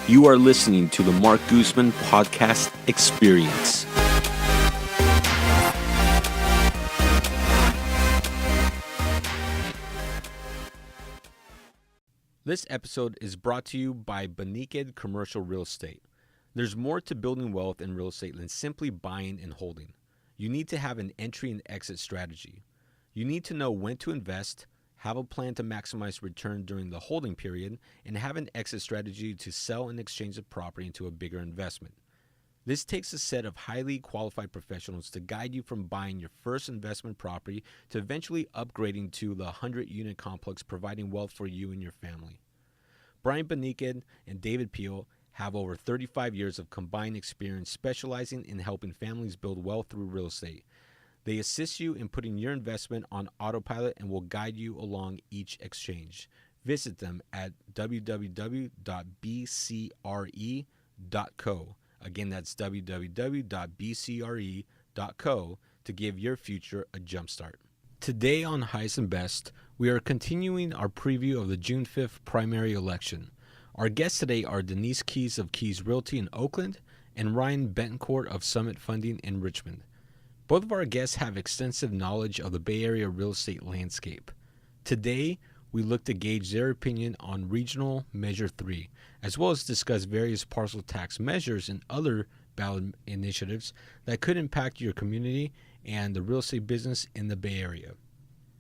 You are listening to the Marc Guzman Podcast Experience. This episode is brought to you by Bettencourt Commercial Real Estate. There's more to building wealth in real estate than simply buying and holding. You need to have an entry and exit strategy. You need to know when to invest, have a plan to maximize return during the holding period, and have an exit strategy to sell and exchange the property into a bigger investment. This takes a set of highly qualified professionals to guide you from buying your first investment property to eventually upgrading to the 100-unit complex, providing wealth for you and your family. Brian Bettencourt and David Peel have over 35 years of combined experience specializing in helping families build wealth through real estate. They assist you in putting your investment on autopilot and will guide you along each exchange. Visit them at www.bcre.co. Again, that's www.bcre.co to give your future a jumpstart. Today on Highest and Best, we are continuing our preview of the June 5th primary election. Our guests today are Denise Kees of Kees Realty in Oakland and Ryan Bettencourt of Summit Funding in Richmond. Both of our guests have extensive knowledge of the Bay Area real estate landscape. Today, we look to gauge their opinion on Regional Measure 3, as well as discuss various parcel tax measures and other ballot initiatives that could impact your community and the real estate business in the Bay Area.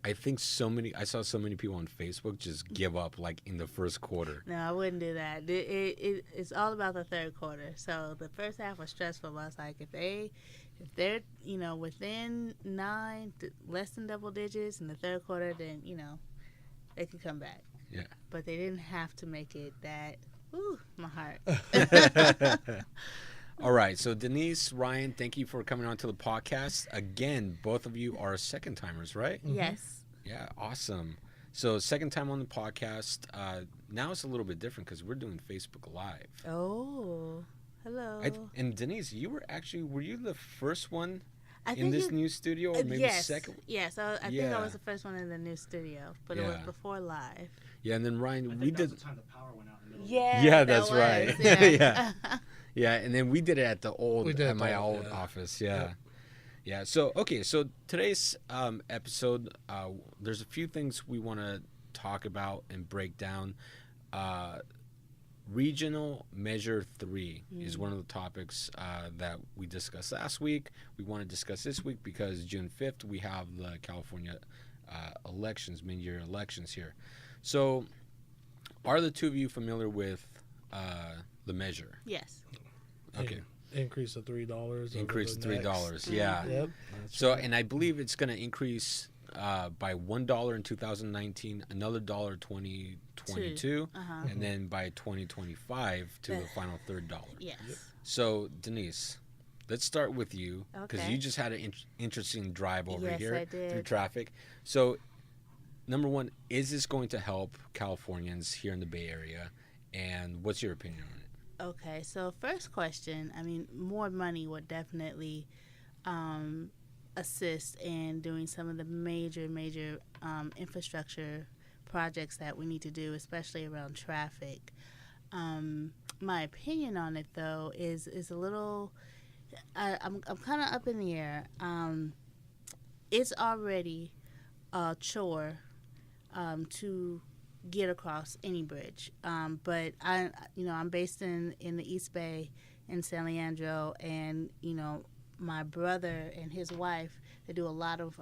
I saw so many people on Facebook just give up like in the first quarter. No, I wouldn't do that. It's all about the third quarter. So the first half was stressful. I was like, if they're within 9, less than double digits in the third quarter, then they could come back. Yeah. But they didn't have to make it that. Ooh, my heart. All right. So Denise, Ryan, thank you for coming on to the podcast. Again, both of you are second timers, right? Mm-hmm. Yes. Yeah. Awesome. So second time on the podcast. Now it's a little bit different because we're doing Facebook Live. Oh, hello. And Denise, were you the first one in this new studio, or maybe yes. second? Yes, I think I was the first one in the new studio, but it was before live. Yeah, and then Ryan, we did. That was the time the power went out in the middle. Yeah, that's right. Yeah. Yeah, and then we did it at my old office. Yeah. So today's episode, there's a few things we want to talk about and break down. Regional Measure 3 is one of the topics that we discussed last week. We want to discuss this week because June 5th we have the California elections, mid-year elections here. So, are the two of you familiar with the measure? Yes. Okay. Increase of $3. Increase of $3. Yeah. Yep. So, and I believe it's going to increase by $1 in 2019, another dollar 2022, and then by 2025 to the final $3. Yes. So, Denise, let's start with you because you just had an interesting drive over here through traffic. So, number one, is this going to help Californians here in the Bay Area, and what's your opinion on it? Okay, so first question, more money would definitely assist in doing some of the major infrastructure projects that we need to do, especially around traffic. My opinion on it, though, is a little, I'm kind of up in the air. It's already a chore to get across any bridge, but I'm based in the East Bay in San Leandro, and my brother and his wife, they do a lot of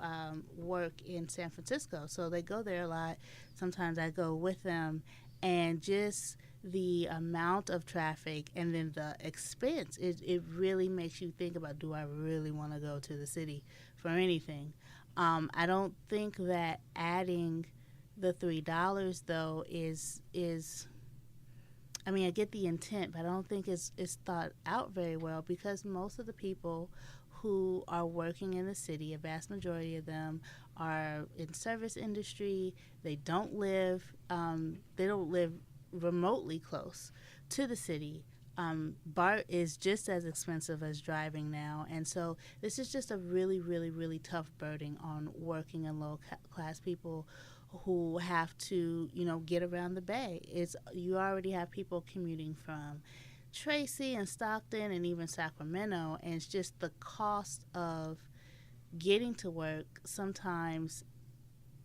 work in San Francisco, so they go there a lot. Sometimes I go with them, and just the amount of traffic and then the expense, it really makes you think about, do I really want to go to the city for anything? I don't think that adding the $3 though is I get the intent, but I don't think it's thought out very well, because most of the people who are working in the city, a vast majority of them are in service industry. They don't live remotely close to the city. BART is just as expensive as driving now, and so this is just a really, really, really tough burden on working and low-class people who have to, get around the Bay. You already have people commuting from Tracy and Stockton and even Sacramento, and it's just the cost of getting to work. Sometimes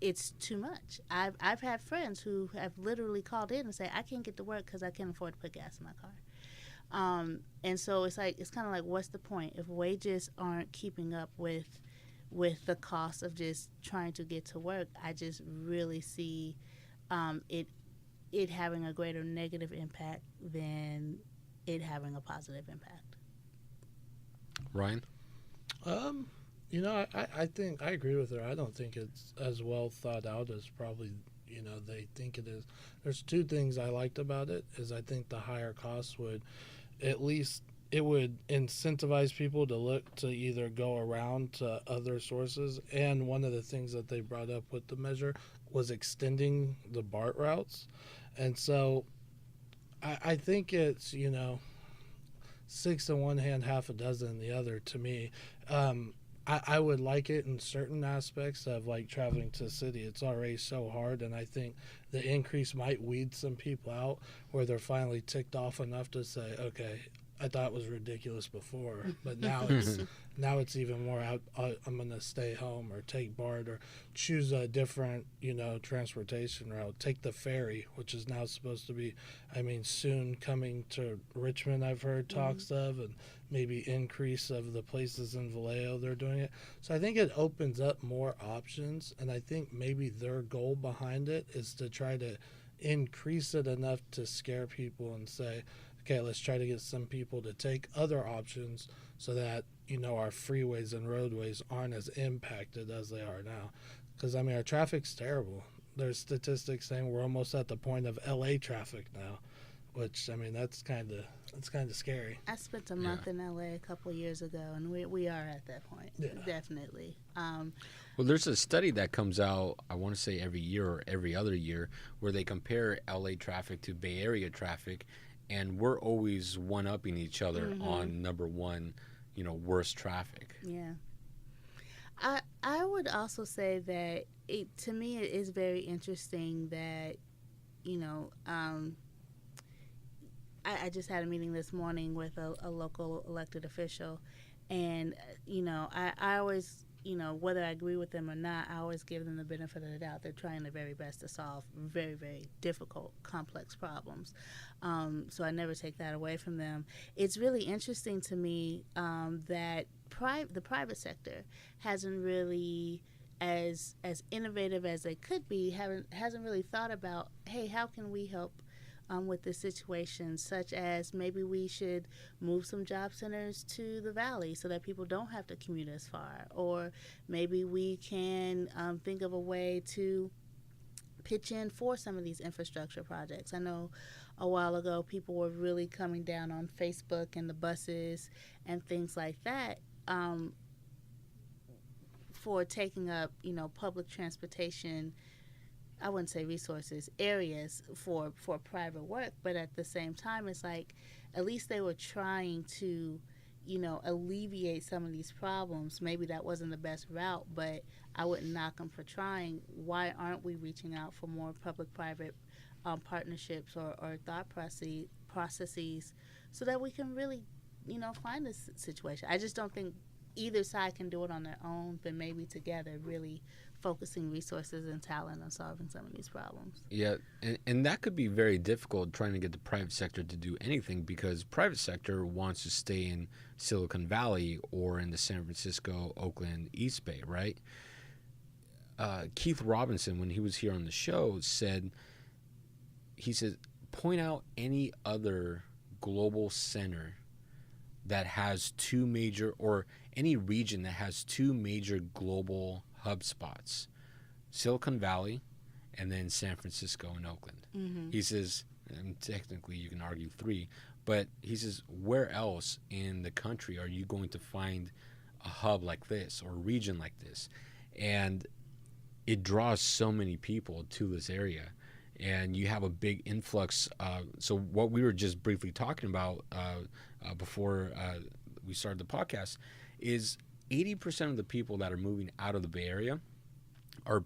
it's too much. I've had friends who have literally called in and say, I can't get to work because I can't afford to put gas in my car. And so it's kind of like, what's the point if wages aren't keeping up with the cost of just trying to get to work? I just really see it having a greater negative impact than it having a positive impact. Ryan? I think I agree with her. I don't think it's as well thought out as probably, they think it is. There's two things I liked about it is I think the higher costs would at least it would incentivize people to look to either go around to other sources. And one of the things that they brought up with the measure was extending the BART routes. And so I think it's, six in one hand, half a dozen in the other to me. I would like it in certain aspects of like traveling to the city. It's already so hard, and I think the increase might weed some people out where they're finally ticked off enough to say, okay, I thought it was ridiculous before, but now it's even more out. I'm going to stay home or take BART or choose a different, transportation route. Take the ferry, which is now supposed to be, soon coming to Richmond, I've heard talks of, and maybe increase of the places in Vallejo they're doing it. So I think it opens up more options, and I think maybe their goal behind it is to try to increase it enough to scare people and say, okay, let's try to get some people to take other options so that, our freeways and roadways aren't as impacted as they are now. Because, our traffic's terrible. There's statistics saying we're almost at the point of LA traffic now, which, that's kind of scary. I spent a month in LA a couple years ago, and we are at that point, definitely. Well, there's a study that comes out, I want to say every year or every other year, where they compare LA traffic to Bay Area traffic, and we're always one-upping each other on number one, worst traffic. Yeah. I would also say that to me it is very interesting that, I just had a meeting this morning with a local elected official, and, I always, whether I agree with them or not, I always give them the benefit of the doubt. They're trying their very best to solve very, very difficult, complex problems. So I never take that away from them. It's really interesting to me that the private sector hasn't really, as innovative as they could be, hasn't really thought about, hey, how can we help with this situation, such as maybe we should move some job centers to the valley so that people don't have to commute as far, or maybe we can think of a way to pitch in for some of these infrastructure projects. I know a while ago people were really coming down on Facebook and the buses and things like that for taking up, public transportation, I wouldn't say resources, areas for private work, but at the same time, it's like at least they were trying to, alleviate some of these problems. Maybe that wasn't the best route, but I wouldn't knock them for trying. Why aren't we reaching out for more public-private partnerships or thought processes so that we can really, find this situation? I just don't think either side can do it on their own, but maybe together really focusing resources and talent on solving some of these problems. Yeah, and that could be very difficult trying to get the private sector to do anything, because private sector wants to stay in Silicon Valley or in the San Francisco, Oakland, East Bay, right? Keith Robinson, when he was here on the show, said, point out any other global center that has two major, or any region that has two major global hub spots, Silicon Valley and then San Francisco and Oakland. Mm-hmm. He says, and technically you can argue three, but he says, where else in the country are you going to find a hub like this or a region like this? And it draws so many people to this area, and you have a big influx. So what we were just briefly talking about before we started the podcast is 80% of the people that are moving out of the Bay Area, are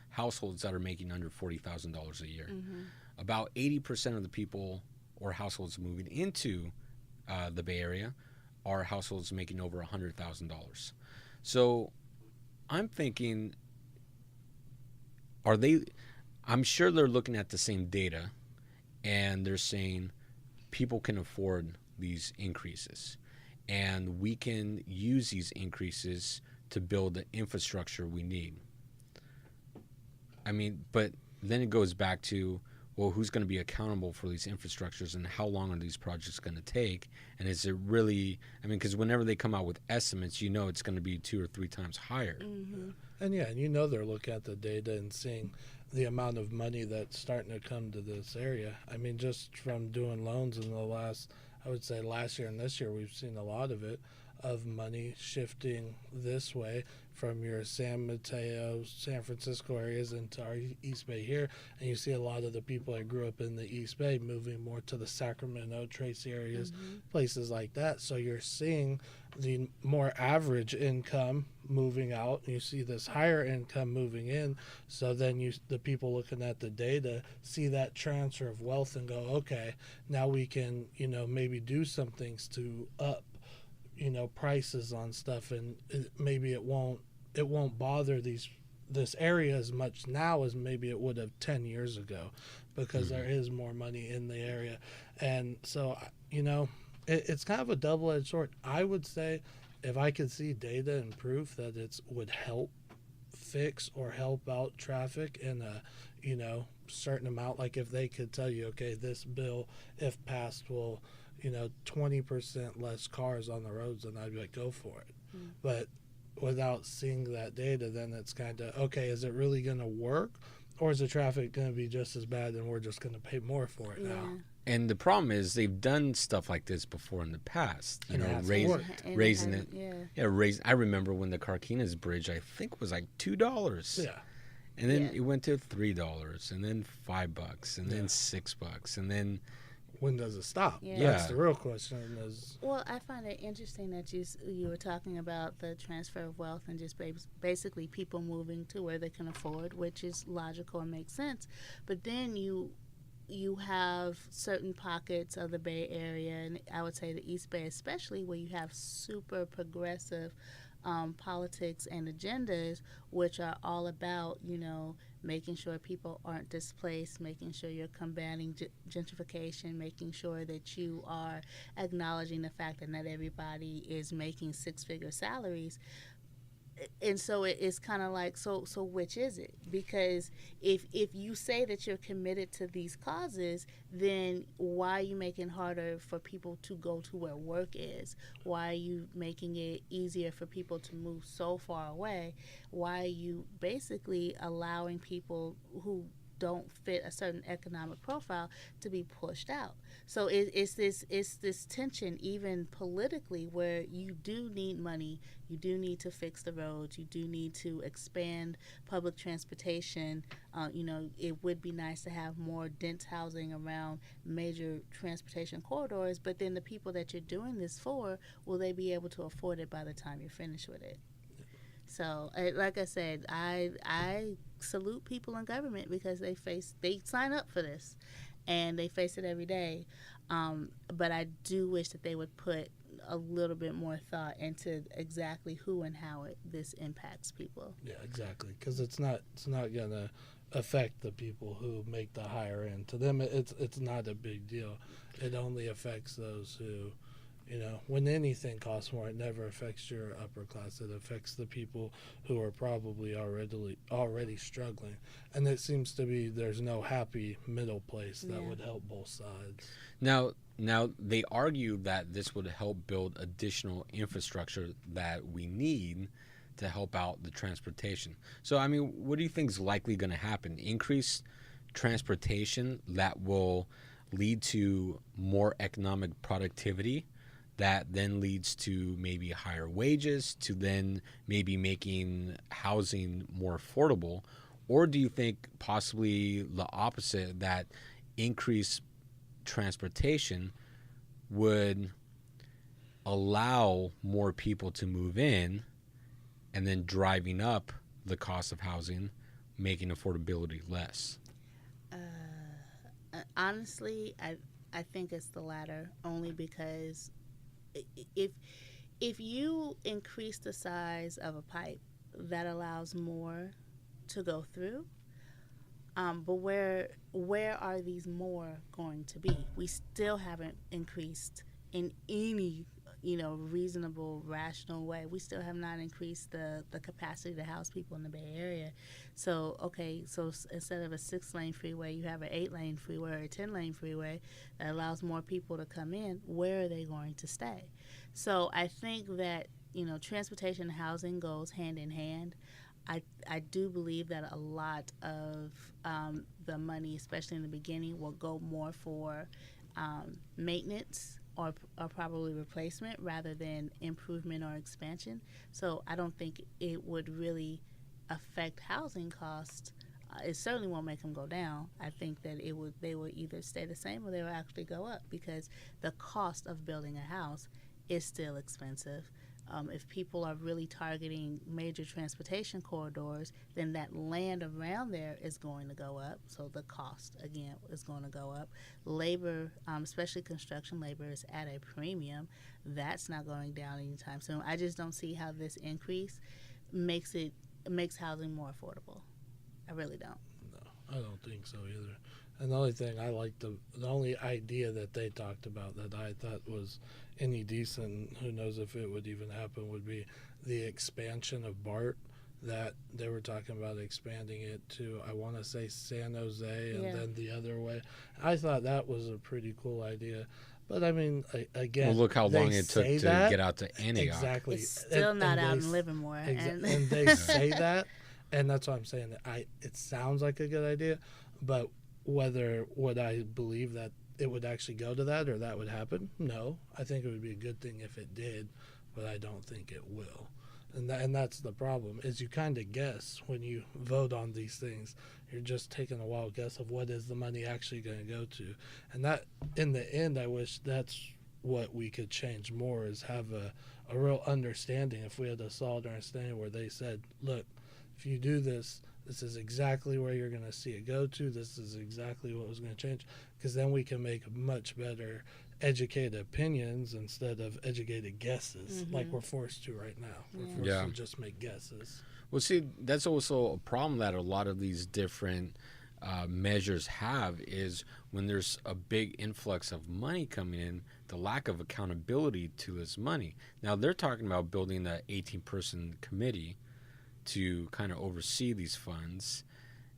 households that are making under $40,000 a year. Mm-hmm. About 80% of the people or households moving into the Bay Area are households making over $100,000. So I'm thinking, I'm sure they're looking at the same data and they're saying people can afford these increases and we can use these increases to build the infrastructure we need. I mean, but then it goes back to, well, who's going to be accountable for these infrastructures and how long are these projects going to take? And is it really, because whenever they come out with estimates, it's going to be 2 or 3 times higher. Mm-hmm. And they're looking at the data and seeing the amount of money that's starting to come to this area. Just from doing loans in the last year and this year, we've seen a lot of money shifting this way from your San Mateo, San Francisco areas into our East Bay here. And you see a lot of the people that grew up in the East Bay moving more to the Sacramento, Tracy areas, places like that. So you're seeing the more average income moving out, and you see this higher income moving in. So then the people looking at the data see that transfer of wealth and go, okay, now we can, maybe do some things to up, prices on stuff, and maybe it won't bother this area as much now as maybe it would have 10 years ago, because there is more money in the area. And so, it's kind of a double-edged sword. I would say if I could see data and proof that it would help fix or help out traffic in a, certain amount, like if they could tell you, okay, this bill, if passed, will 20% less cars on the roads, then I'd be like, go for it. But without seeing that data, then it's kind of, okay, is it really going to work? Or is the traffic going to be just as bad and we're just going to pay more for it now? And the problem is they've done stuff like this before in the past. Raising it. Yeah, I remember when the Carquinez Bridge, I think, was like $2. Yeah. And then it went to $3, and then $5, and then $6, and then when does it stop? Yeah. That's the real question. Well, I find it interesting that you were talking about the transfer of wealth and just basically people moving to where they can afford, which is logical and makes sense. But then you have certain pockets of the Bay Area, and I would say the East Bay especially, where you have super progressive politics and agendas, which are all about, making sure people aren't displaced, making sure you're combating gentrification, making sure that you are acknowledging the fact that not everybody is making 6-figure salaries. And so it's kind of like, so which is it? Because if you say that you're committed to these causes, then why are you making it harder for people to go to where work is? Why are you making it easier for people to move so far away? Why are you basically allowing people who don't fit a certain economic profile to be pushed out? So it's this tension, even politically, where you do need money, you do need to fix the roads, you do need to expand public transportation. It would be nice to have more dense housing around major transportation corridors, but then the people that you're doing this for, will they be able to afford it by the time you're finished with it? So, like I said, I salute people in government because they sign up for this, and they face it every day. But I do wish that they would put a little bit more thought into exactly who and how this impacts people. Yeah, exactly. Because it's not gonna affect the people who make the higher end. To them, it's not a big deal. It only affects those who. When anything costs more, it never affects your upper class. It affects the people who are probably already struggling. And it seems to be there's no happy middle place that would help both sides. Now they argue that this would help build additional infrastructure that we need to help out the transportation. So, what do you think is likely going to happen? Increased transportation that will lead to more economic productivity, that then leads to maybe higher wages, to then maybe making housing more affordable? Or do you think possibly the opposite, that increased transportation would allow more people to move in and then driving up the cost of housing, making affordability less? Honestly, I think it's the latter, only because if you increase the size of a pipe, that allows more to go through. But where are these more going to be? We still haven't increased in any reasonable, rational way. We still have not increased the capacity to house people in the Bay Area. So instead of a 6-lane freeway, you have an 8-lane freeway or a 10-lane freeway that allows more people to come in. Where are they going to stay? So I think that transportation and housing goes hand in hand. I do believe that a lot of the money, especially in the beginning, will go more for maintenance or probably replacement rather than improvement or expansion. So I don't think it would really affect housing costs. It certainly won't make them go down. I think that they would either stay the same or they will actually go up, because the cost of building a house is still expensive. If people are really targeting major transportation corridors, then that land around there is going to go up. So the cost, again, is going to go up. Labor, especially construction labor, is at a premium. That's not going down anytime soon. I just don't see how this increase makes housing more affordable. I really don't. No, I don't think so either. And the only thing I liked, the only idea that they talked about that I thought was any decent, who knows if it would even happen, would be the expansion of BART. That they were talking about expanding it to, I want to say, San Jose and then the other way. I thought that was a pretty cool idea. But I mean, again, well, look how long it took to get out to Antioch. Exactly. It's still not out in Livermore. And they say that, and that's why I'm saying that it sounds like a good idea, but whether would I believe that it would actually go to that or that would happen? No. I think it would be a good thing if it did, but I don't think it will. And that's the problem, is you kind of guess when you vote on these things. You're just taking a wild guess of what is the money actually going to go to. And that, in the end, I wish that's what we could change more, is have a real understanding. If we had a solid understanding where they said, look, if you do this, this is exactly where you're going to see it go to. This is exactly what was going to change. Because then we can make much better educated opinions instead of educated guesses, like we're forced to right now. We're forced to just make guesses. Well, see, that's also a problem that a lot of these different measures have, is when there's a big influx of money coming in, the lack of accountability to this money. Now, they're talking about building an 18-person committee to kind of oversee these funds.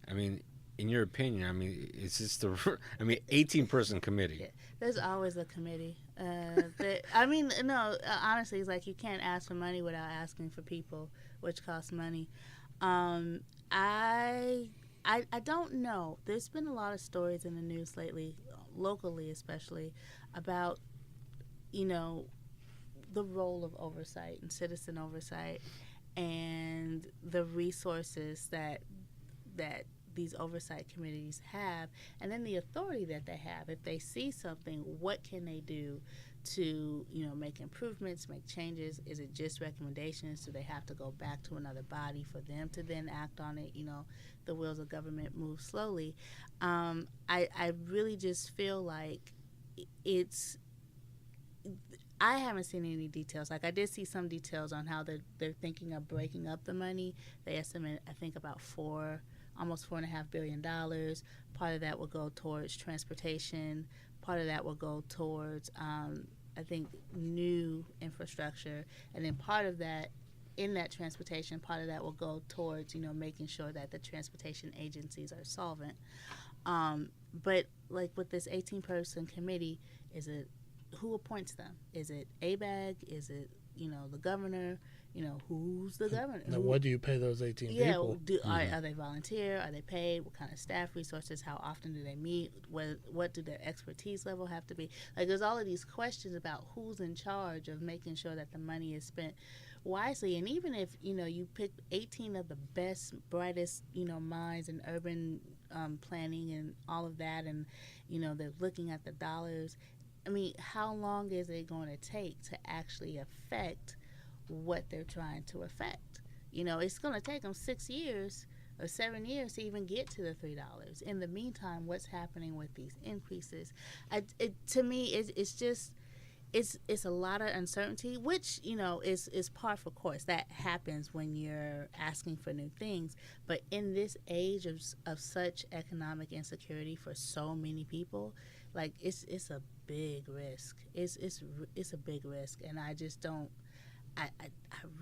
I mean, in your opinion, I mean, is this 18-person committee? Yeah, there's always a committee. Honestly, it's like you can't ask for money without asking for people, which costs money. I don't know. There's been a lot of stories in the news lately, locally especially, about, the role of oversight and citizen oversight and the resources that these oversight committees have, and then the authority that they have. If they see something, what can they do to make improvements, make changes? Is it just recommendations? Do they have to go back to another body for them to then act on it? The wheels of government move slowly. I really just feel like I haven't seen any details. Like, I did see some details on how they're thinking of breaking up the money. They estimate, I think, about almost $4.5 billion. Part of that will go towards transportation. Part of that will go towards, I think, new infrastructure. And then part of that, in that transportation, part of that will go towards, making sure that the transportation agencies are solvent. But, like, with this 18-person committee, who appoints them? Is it ABAG? Is it, the governor? Who's the governor? Now, what do you pay those 18 people? Are they volunteer? Are they paid? What kind of staff resources? How often do they meet? What do their expertise level have to be? Like, there's all of these questions about who's in charge of making sure that the money is spent wisely. And even if, you pick 18 of the best, brightest, minds in urban planning and all of that, and, they're looking at the dollars, I mean, how long is it going to take to actually affect what they're trying to affect? It's going to take them 6 years or 7 years to even get to the $3. In the meantime, what's happening with these increases? To me, it's just it's a lot of uncertainty, which is par for course. That happens when you're asking for new things. But in this age of such economic insecurity for so many people, like it's a big risk. It's a big risk, and I just don't. I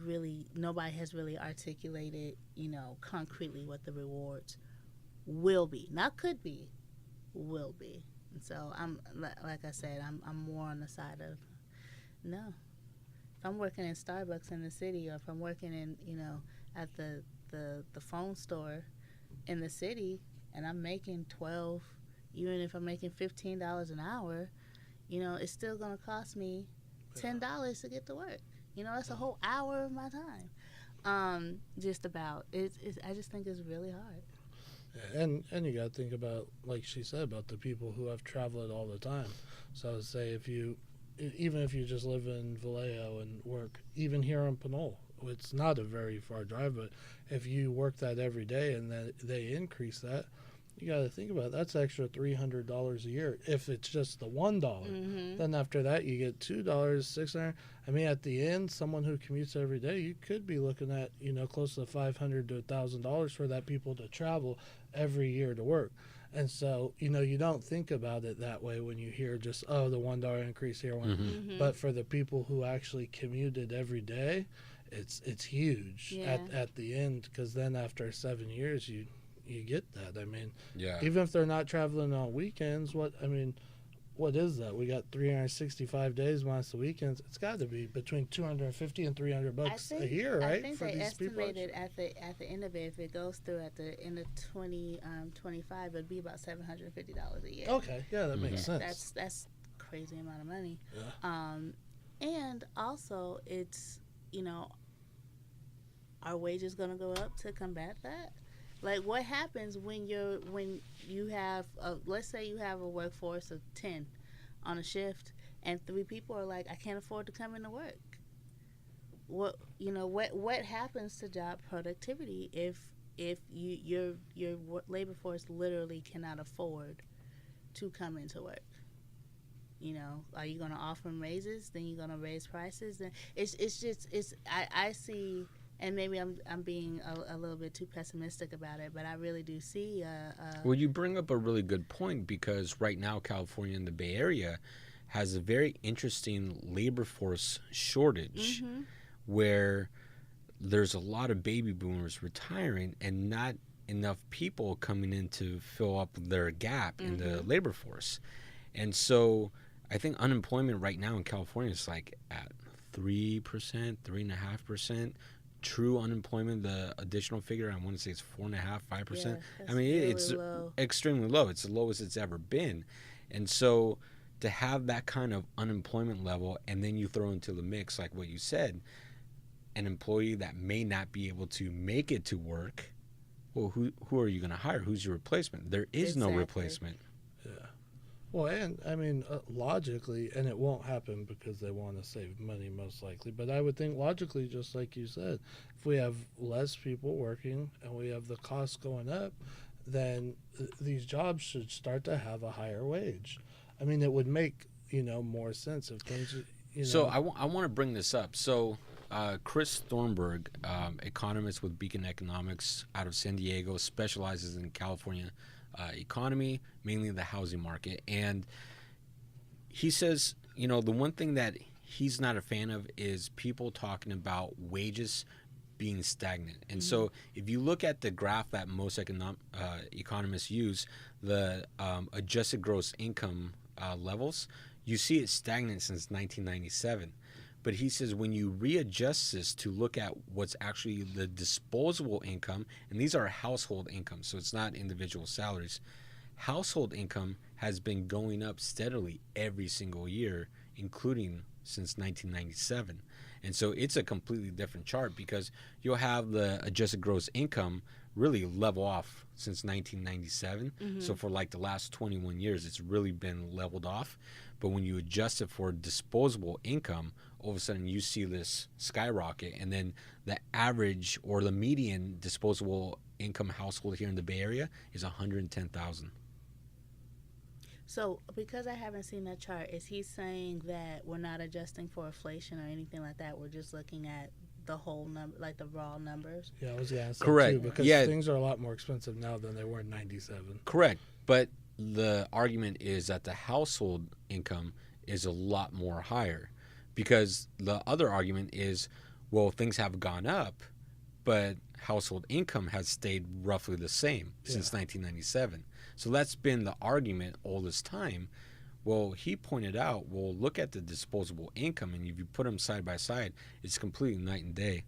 really, nobody has really articulated, concretely what the rewards will be. Not could be, will be. And so I'm, like I said, I'm more on the side of no. If I'm working in Starbucks in the city, or if I'm working in, at the phone store in the city, and I'm making 12, even if I'm making $15 an hour, it's still gonna cost me $10 to get to work. That's a whole hour of my time. Just about. I just think it's really hard. And you got to think about, like she said, about the people who have traveled all the time. So say even if you just live in Vallejo and work, even here in Pinole, it's not a very far drive, but if you work that every day and then they increase that, you got to think about it. That's extra $300 a year. If it's just the $1, then after that you get $2, $600. I mean, at the end, someone who commutes every day, you could be looking at close to $500 to $1,000 for that people to travel every year to work. And so you don't think about it that way when you hear just the $1 increase here. But for the people who actually commuted every day, it's huge at the end, because then after 7 years you get that. I mean, even if they're not traveling on weekends, what is that? We got 365 days minus the weekends. It's got to be between $250 and $300 a year, right? I think they estimated at the end of it, if it goes through at the end of 2025, it'd be about $750 a year. Okay, yeah, that makes sense. That's crazy amount of money. Yeah. And also, it's are wages going to go up to combat that? Like, what happens when you have let's say you have a workforce of 10 on a shift, and 3 people are like, I can't afford to come into work. What happens to job productivity if your labor force literally cannot afford to come into work? Are you going to offer them raises? Then you're going to raise prices? And I see. And maybe I'm being a little bit too pessimistic about it, but I really do see. Well, you bring up a really good point, because right now California and the Bay Area has a very interesting labor force shortage, where there's a lot of baby boomers retiring and not enough people coming in to fill up their gap in the labor force. And so I think unemployment right now in California is like at 3%, 3.5%. True unemployment, the additional figure, I want to say it's 4.5%, 5%. I mean, really it's low. Extremely low. It's the lowest it's ever been. And so to have that kind of unemployment level, and then you throw into the mix, like what you said, an employee that may not be able to make it to work, well, who are you going to hire? Who's your replacement? There is no replacement. Yeah. Well, and I mean, logically, and it won't happen because they want to save money most likely, but I would think logically, just like you said, if we have less people working and we have the costs going up, then these jobs should start to have a higher wage. I mean, it would make, more sense if things, So I want to bring this up. So Chris Thornburg, economist with Beacon Economics out of San Diego, specializes in California economy, mainly the housing market. And he says, the one thing that he's not a fan of is people talking about wages being stagnant. And so if you look at the graph that most economists use, the adjusted gross income levels, you see it's stagnant since 1997. But he says when you readjust this to look at what's actually the disposable income, and these are household incomes, so it's not individual salaries, household income has been going up steadily every single year, including since 1997. And so it's a completely different chart, because you'll have the adjusted gross income really level off since 1997. So for like the last 21 years, it's really been leveled off. But when you adjust it for disposable income, all of a sudden you see this skyrocket, and then the average or the median disposable income household here in the Bay Area is $110,000. So, because I haven't seen that chart, is he saying that we're not adjusting for inflation or anything like that? We're just looking at the whole number, like the raw numbers? Yeah, I was going to ask Correct. that too, because things are a lot more expensive now than they were in 97. Correct. But the argument is that the household income is a lot more higher, because the other argument is, well, things have gone up, but household income has stayed roughly the same since 1997. So that's been the argument all this time. Well, he pointed out, well, look at the disposable income, and if you put them side by side, it's completely night and day.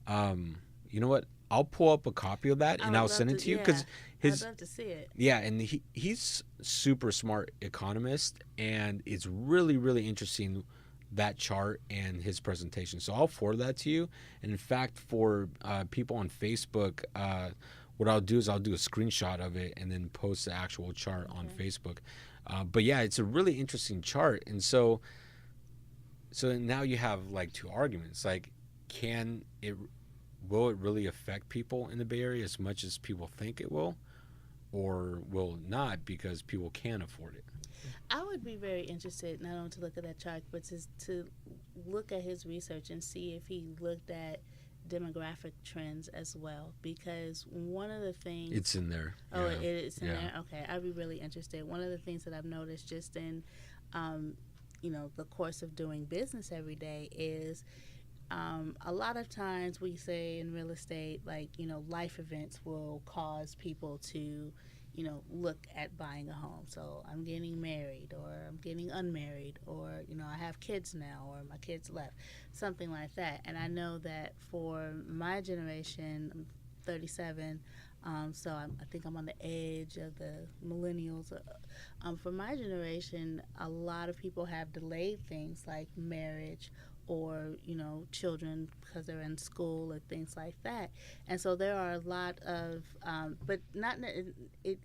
You know what? I'll pull up a copy of that, and I'll send it to you, because I'd love to see it. Yeah, and he's super smart economist, and it's really, really interesting, that chart and his presentation. So I'll forward that to you. And in fact, for people on Facebook, what I'll do is I'll do a screenshot of it and then post the actual chart on Facebook. But yeah, it's a really interesting chart. And so now you have like two arguments. Like, will it really affect people in the Bay Area as much as people think it will, or will it not because people can't afford it? I would be very interested not only to look at that chart, but to look at his research and see if he looked at demographic trends as well, because one of the things... It's in there. Oh, it's in there? Okay, I'd be really interested. One of the things that I've noticed just in, the course of doing business every day is a lot of times we say in real estate, like, life events will cause people to, look at buying a home. So I'm getting married, or I'm getting unmarried, or, I have kids now, or my kids left, something like that. And I know that for my generation, I'm 37, so I think I'm on the edge of the millennials. For my generation, a lot of people have delayed things like marriage or, children because they're in school or things like that. And so there are a lot of, but not it,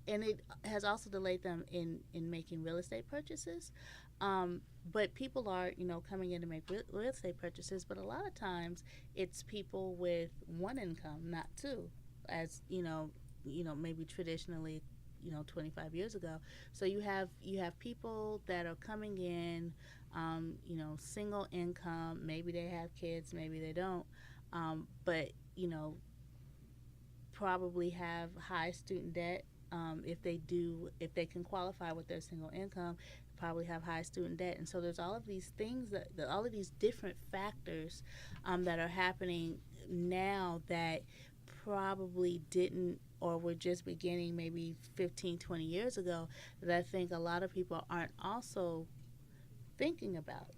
and it has also delayed them in making real estate purchases. But people are, coming in to make real estate purchases, but a lot of times it's people with one income, not two, as, maybe traditionally, 25 years ago. So you have people that are coming in, single income, maybe they have kids, maybe they don't, but, probably have high student debt. If they can qualify with their single income, probably have high student debt. And so there's all of these things, all of these different factors that are happening now that probably didn't, or were just beginning maybe 15, 20 years ago, that I think a lot of people aren't also thinking about.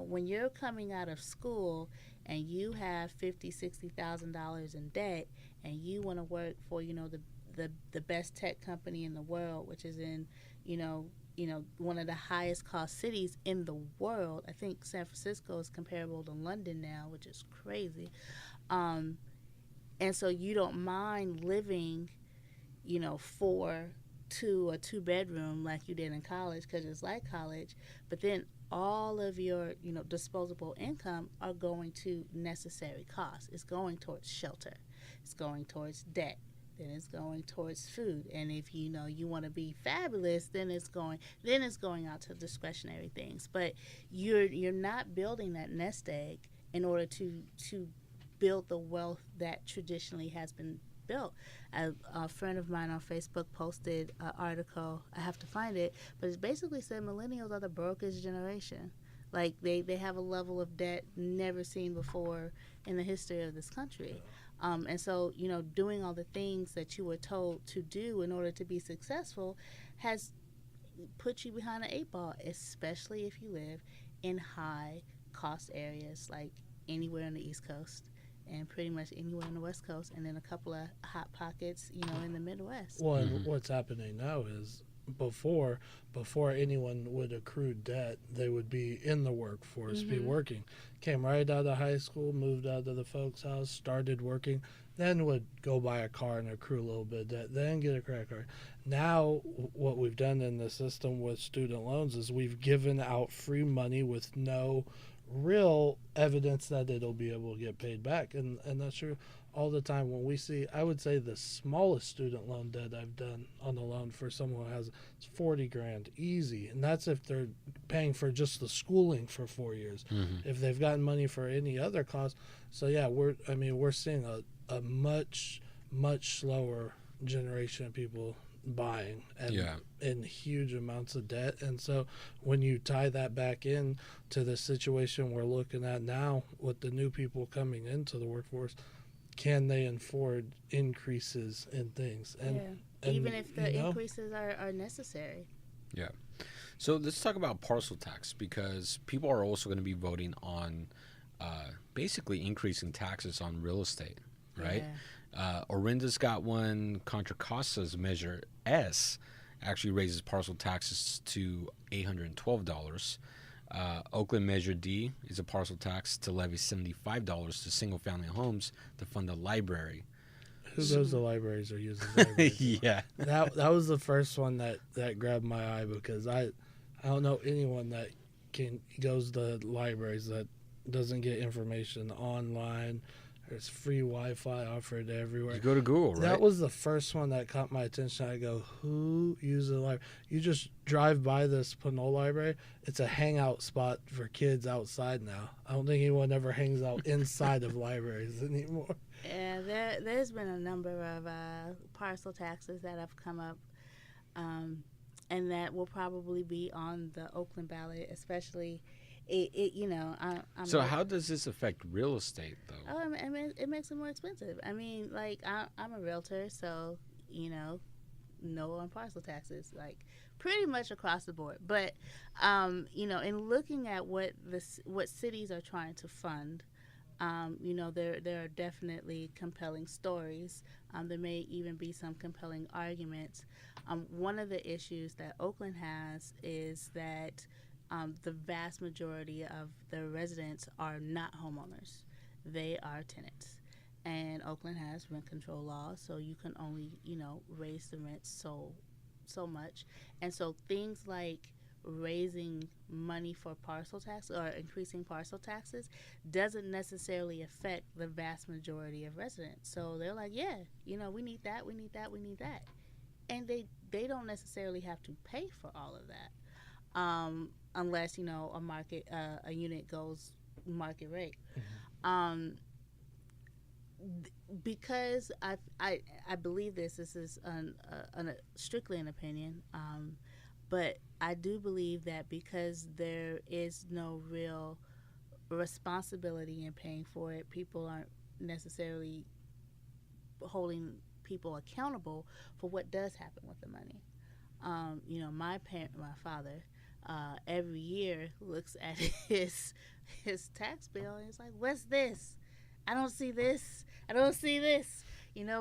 When you're coming out of school and you have $50,000, $60,000 in debt, and you want to work for, the best tech company in the world, which is in, one of the highest cost cities in the world. I think San Francisco is comparable to London now, which is crazy. And so you don't mind living, for a two-bedroom like you did in college, because it's like college, but then all of your, disposable income are going to necessary costs. It's going towards shelter. It's going towards debt. Then it's going towards food. And if you want to be fabulous, then it's going out to discretionary things. But you're not building that nest egg in order to build the wealth that traditionally has been built. A friend of mine on Facebook posted an article. I have to find it, but it basically said millennials are the brokest generation. Like they have a level of debt never seen before in the history of this country. And so, doing all the things that you were told to do in order to be successful has put you behind the 8 ball, especially if you live in high cost areas like anywhere on the East Coast and pretty much anywhere on the West Coast, and then a couple of hot pockets, in the Midwest. Well, and what's happening now is before anyone would accrue debt, they would be in the workforce, be working. Came right out of high school, moved out of the folks' house, started working. then would go buy a car and accrue a little bit of debt, then get a credit card. Now, what we've done in the system with student loans is we've given out free money with no real evidence that it'll be able to get paid back. And that's true all the time. When we see, I would say the smallest student loan debt I've done on the loan for someone who has it's 40 grand easy. And that's if they're paying for just the schooling for 4 years. Mm-hmm. If they've gotten money for any other cost. So yeah, we're seeing a much slower generation of people buying and in huge amounts of debt. And so when you tie that back in to the situation we're looking at now with the new people coming into the workforce, can they afford increases in things? And even if the increases are necessary. Yeah. So let's talk about parcel tax, because people are also going to be voting on basically increasing taxes on real estate, right? Orinda's got one. Contra Costa's Measure S actually raises parcel taxes to $812. Oakland Measure D is a parcel tax to levy $75 to single-family homes to fund a library. Who goes to libraries or uses libraries? Yeah. That was the first one that grabbed my eye, because I don't know anyone that goes to libraries that doesn't get information online. There's free Wi-Fi offered everywhere. You go to Google, right? That was the first one that caught my attention. I go, who uses a library? You just drive by this Pinole Library. It's a hangout spot for kids outside now. I don't think anyone ever hangs out inside of libraries anymore. Yeah, there's been a number of parcel taxes that have come up, and that will probably be on the Oakland ballot, especially. So how does this affect real estate, though? Oh, I mean, it makes it more expensive. I mean, like, I'm a realtor, so, no on parcel taxes, like, pretty much across the board. But, in looking at what cities are trying to fund, there are definitely compelling stories. There may even be some compelling arguments. One of the issues that Oakland has is that the vast majority of the residents are not homeowners. They are tenants. And Oakland has rent control laws, so you can only, raise the rent so much. And so things like raising money for parcel tax or increasing parcel taxes doesn't necessarily affect the vast majority of residents. So they're like, yeah, we need that, we need that, we need that. And they don't necessarily have to pay for all of that. Unless a unit goes market rate, because I believe this is strictly an opinion, but I do believe that because there is no real responsibility in paying for it, people aren't necessarily holding people accountable for what does happen with the money. My father. Every year looks at his tax bill and it's like, what's this? I don't see this.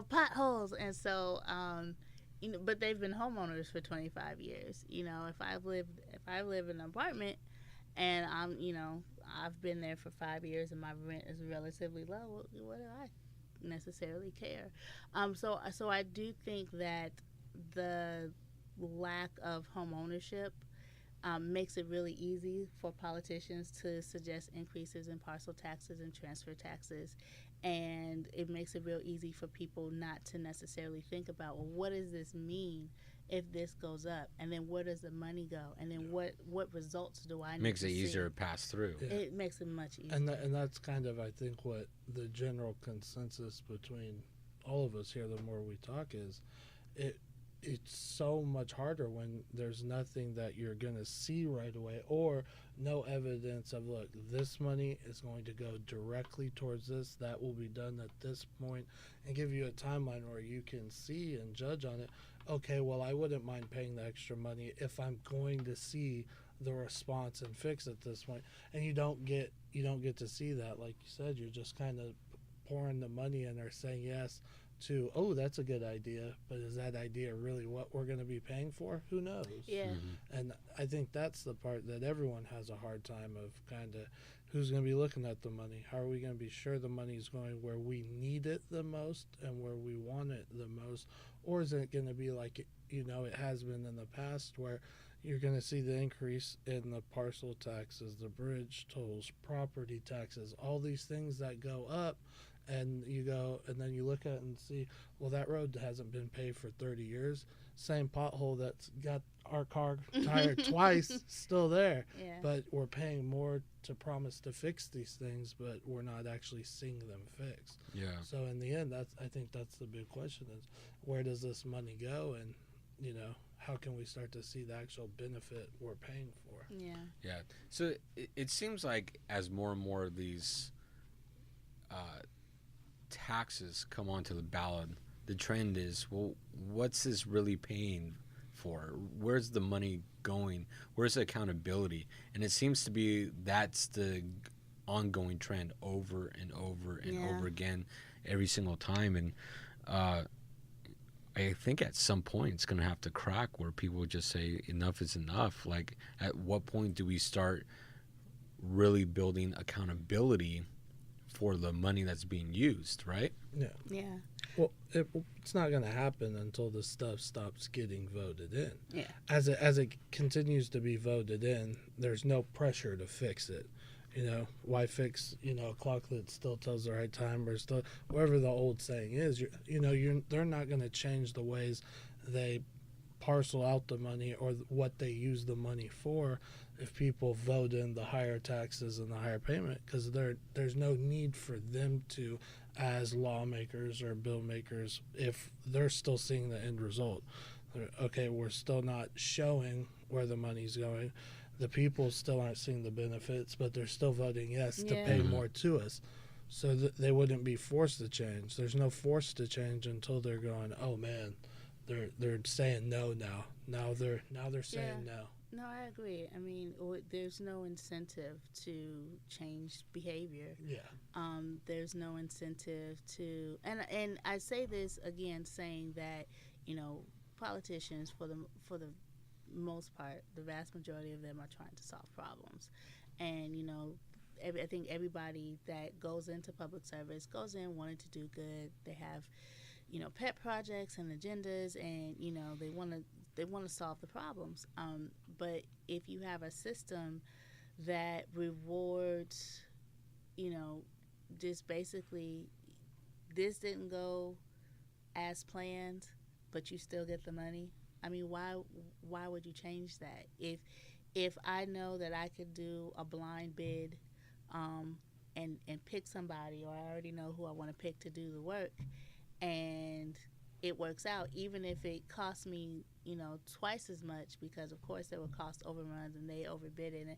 Potholes. And so, but they've been homeowners for 25 years. If I live in an apartment and I've been there for 5 years and my rent is relatively low, what do I necessarily care? So I do think that the lack of home ownership makes it really easy for politicians to suggest increases in parcel taxes and transfer taxes. And it makes it real easy for people not to necessarily think about, well, what does this mean if this goes up? And then where does the money go? And then what results do I need Makes to it see? easier to pass through. Yeah. It makes it much easier. And that's kind of, I think, what the general consensus between all of us here, the more we talk, is it's so much harder when there's nothing that you're going to see right away, or no evidence of, look, this money is going to go directly towards this, that will be done at this point, and give you a timeline where you can see and judge on it. Okay, well, I wouldn't mind paying the extra money if I'm going to see the response and fix at this point. And you don't get to see that. Like you said, you're just kind of pouring the money in or saying yes to, oh, that's a good idea, but is that idea really what we're going to be paying for? Who knows? Yeah. And I think that's the part that everyone has a hard time of, kind of who's going to be looking at the money. How are we going to be sure the money is going where we need it the most and where we want it the most? Or is it going to be like, it has been in the past, where you're going to see the increase in the parcel taxes, the bridge tolls, property taxes, all these things that go up, and then you look at it and see, well, that road hasn't been paved for 30 years. Same pothole that's got our car tire twice still there. Yeah. But we're paying more to promise to fix these things, but we're not actually seeing them fixed. Yeah. So in the end, I think that's the big question, is where does this money go, and how can we start to see the actual benefit we're paying for? Yeah. Yeah. So it seems like as more and more of these taxes come onto the ballot, the trend is, well, what's this really paying for? Where's the money going? Where's the accountability? And it seems to be that's the ongoing trend over and over and over again every single time. And I think at some point it's going to have to crack where people just say enough is enough. Like, at what point do we start really building accountability for the money that's being used, right? Yeah. Yeah. Well, it's not going to happen until this stuff stops getting voted in. Yeah. As it continues to be voted in, there's no pressure to fix it. Why fix a clock that still tells the right time, or still whatever the old saying is. They're not going to change the ways they parcel out the money or what they use the money for if people vote in the higher taxes and the higher payment, because there's no need for them to, as lawmakers or bill makers, if they're still seeing the end result. Okay, we're still not showing where the money's going. The people still aren't seeing the benefits, but they're still voting yes to pay more to us. So they wouldn't be forced to change. There's no force to change until they're going, oh man, they're saying no now. Now they're saying no. No, I agree. I mean, there's no incentive to change behavior. Yeah. There's no incentive to, and I say this again, saying that politicians, for the most part, the vast majority of them are trying to solve problems, and I think everybody that goes into public service goes in wanting to do good. They have pet projects and agendas, and they want to solve the problems. But if you have a system that rewards, just basically, this didn't go as planned, but you still get the money. I mean, why would you change that? If I know that I could do a blind bid, and pick somebody, or I already know who I want to pick to do the work, and it works out, even if it costs me, twice as much, because of course there were cost overruns and they overbid it, and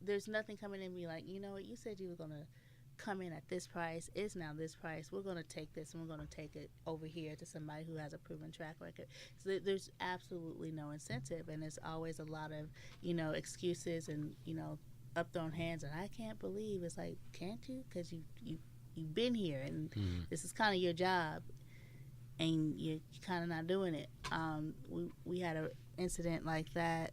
there's nothing coming in me like, what, you said you were gonna come in at this price, it's now this price, we're gonna take this and we're gonna take it over here to somebody who has a proven track record. So there's absolutely no incentive, and there's always a lot of excuses and up thrown hands, and I can't believe, it's like, can't you? Because you've been here, and this is kind of your job, and you're kind of not doing it. We had an incident like that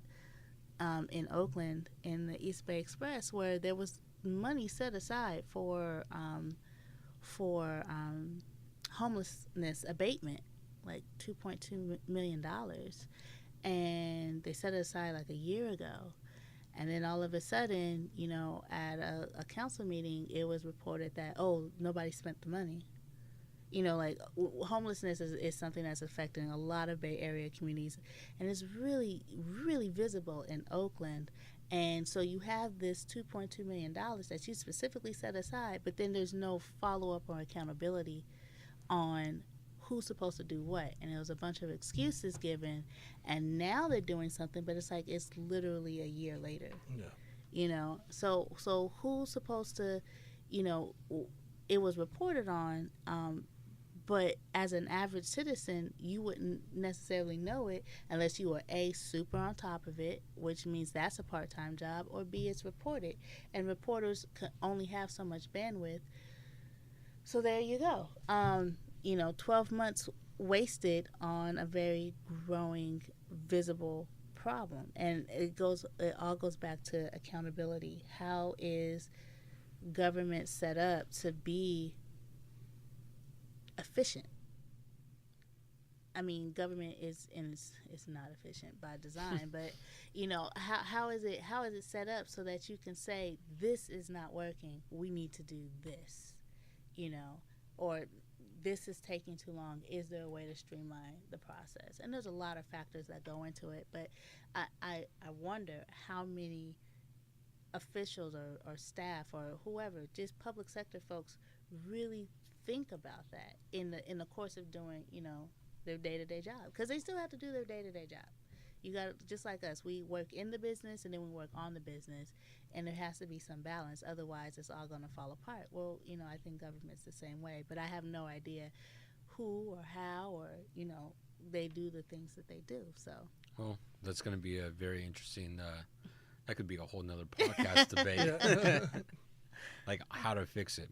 in Oakland in the East Bay Express, where there was money set aside for homelessness abatement, like $2.2 million, and they set it aside like a year ago. And then all of a sudden, at a council meeting, it was reported that, nobody spent the money. Homelessness is something that's affecting a lot of Bay Area communities, and it's really, really visible in Oakland. And so you have this $2.2 million that you specifically set aside, but then there's no follow-up or accountability on who's supposed to do what. And there was a bunch of excuses given, and now they're doing something, but it's like it's literally a year later. Yeah. So who's supposed to, it was reported on, but as an average citizen, you wouldn't necessarily know it unless you were A, super on top of it, which means that's a part-time job, or B, it's reported. And reporters only have so much bandwidth. So there you go. 12 months wasted on a very growing, visible problem, and it all goes back to accountability. How is government set up to be efficient? I mean, government is not efficient by design, but how is it set up so that you can say this is not working? We need to do this, or this is taking too long. Is there a way to streamline the process? And there's a lot of factors that go into it, but I wonder how many officials or staff or whoever, just public sector folks, really think about that in the course of doing their day-to-day job, because they still have to do their day-to-day job. You got, just like us, we work in the business and then we work on the business, and there has to be some balance, otherwise it's all going to fall apart. Well, I think government's the same way, but I have no idea who or how or they do the things that they do. So well, that's going to be a very interesting that could be a whole nother podcast debate like how to fix it.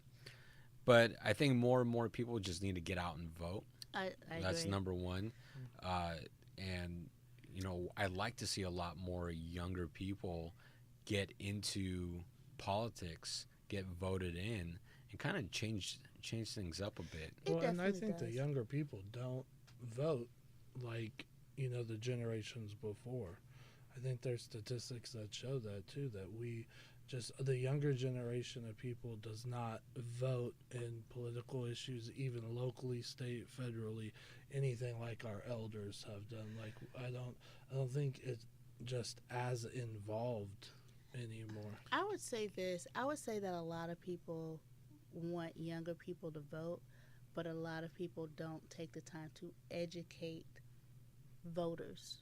But I think more and more people just need to get out and vote. That's agree. number one. And I'd like to see a lot more younger people get into politics, get voted in, and kind of change things up a bit. Well, and I think the younger people don't vote like the generations before. I think there's statistics that show that too, that the younger generation of people does not vote in political issues, even locally, state, federally, anything like our elders have done. Like I don't think it's just as involved anymore. I would say this. I would say that a lot of people want younger people to vote, but a lot of people don't take the time to educate voters.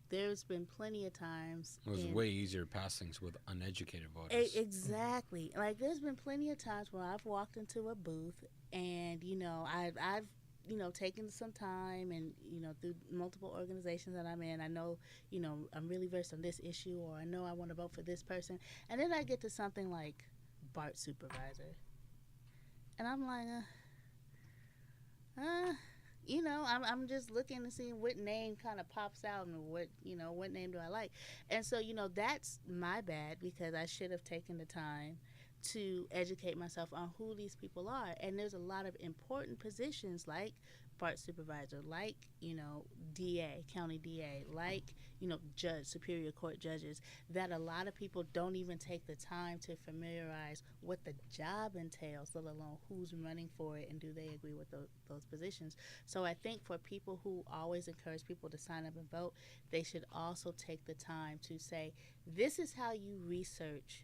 There's been plenty of times. It was way easier to pass things with uneducated voters. Exactly. Like there's been plenty of times where I've walked into a booth and I've taken some time and through multiple organizations that I'm in, I know I'm really versed on this issue, or I know I want to vote for this person, and then I get to something like BART supervisor, and I'm like, I'm just looking to see what name kind of pops out and what name do I like. And so, that's my bad, because I should have taken the time to educate myself on who these people are. And there's a lot of important positions like BART supervisor, like, DA, county DA, like, judge, superior court judges, that a lot of people don't even take the time to familiarize what the job entails, let alone who's running for it and do they agree with those positions. So I think for people who always encourage people to sign up and vote, they should also take the time to say, this is how you research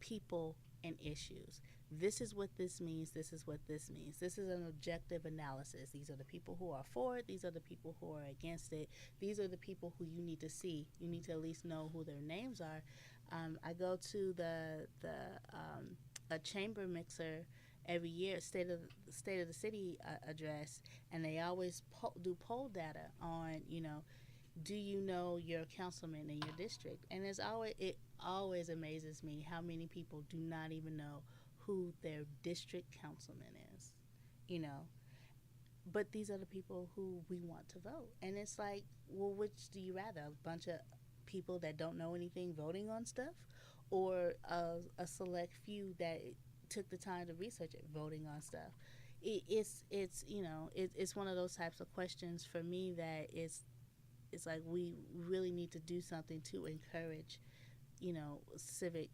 people and issues. This is what this means. This is what this means. This is an objective analysis. These are the people who are for it. These are the people who are against it. These are the people who you need to see. You need to at least know who their names are. I go to a chamber mixer every year, state of the city address, and they always do poll data on, do you know your councilman in your district? And it always amazes me how many people do not even know who their district councilman is, But these are the people who we want to vote. And it's like, well, which do you rather? A bunch of people that don't know anything voting on stuff, or a select few that took the time to research it voting on stuff? It's one of those types of questions for me that it's like we really need to do something to encourage, civic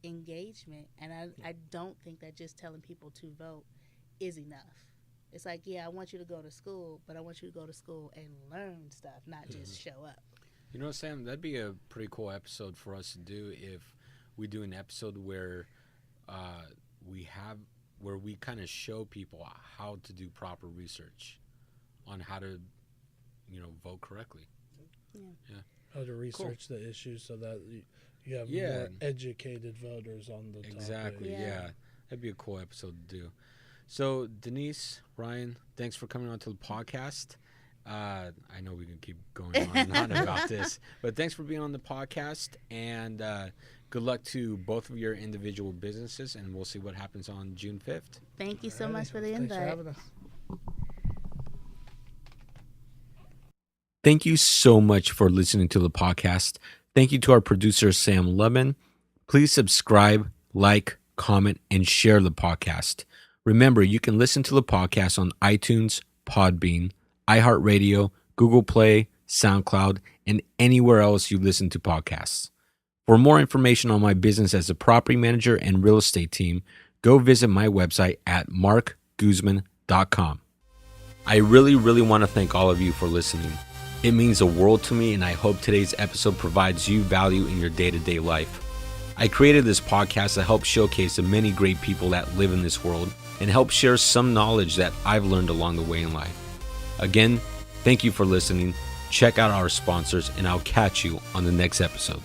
engagement. And I don't think that just telling people to vote is enough. It's like, yeah, I want you to go to school, but I want you to go to school and learn stuff, not just show up. Sam, that'd be a pretty cool episode for us to do if we do an episode where we kind of show people how to do proper research on how to vote correctly. Yeah. How to research the issue so that you have more educated voters on the topic. Exactly, yeah. That'd be a cool episode to do. So, Denise, Ryan, thanks for coming on to the podcast. I know we can keep going on and on about this, but thanks for being on the podcast. And Good luck to both of your individual businesses, and we'll see what happens on June 5th. Thank you so Alrighty. much for the Thanks invite. for having us. Thank you so much for listening to the podcast. Thank you to our producer, Sam Lubman. Please subscribe, like, comment, and share the podcast. Remember, you can listen to the podcast on iTunes, Podbean, iHeartRadio, Google Play, SoundCloud, and anywhere else you listen to podcasts. For more information on my business as a property manager and real estate team, go visit my website at marcguzman.com. I really want to thank all of you for listening. It means the world to me, and I hope today's episode provides you value in your day-to-day life. I created this podcast to help showcase the many great people that live in this world and help share some knowledge that I've learned along the way in life. Again, thank you for listening. Check out our sponsors, and I'll catch you on the next episode.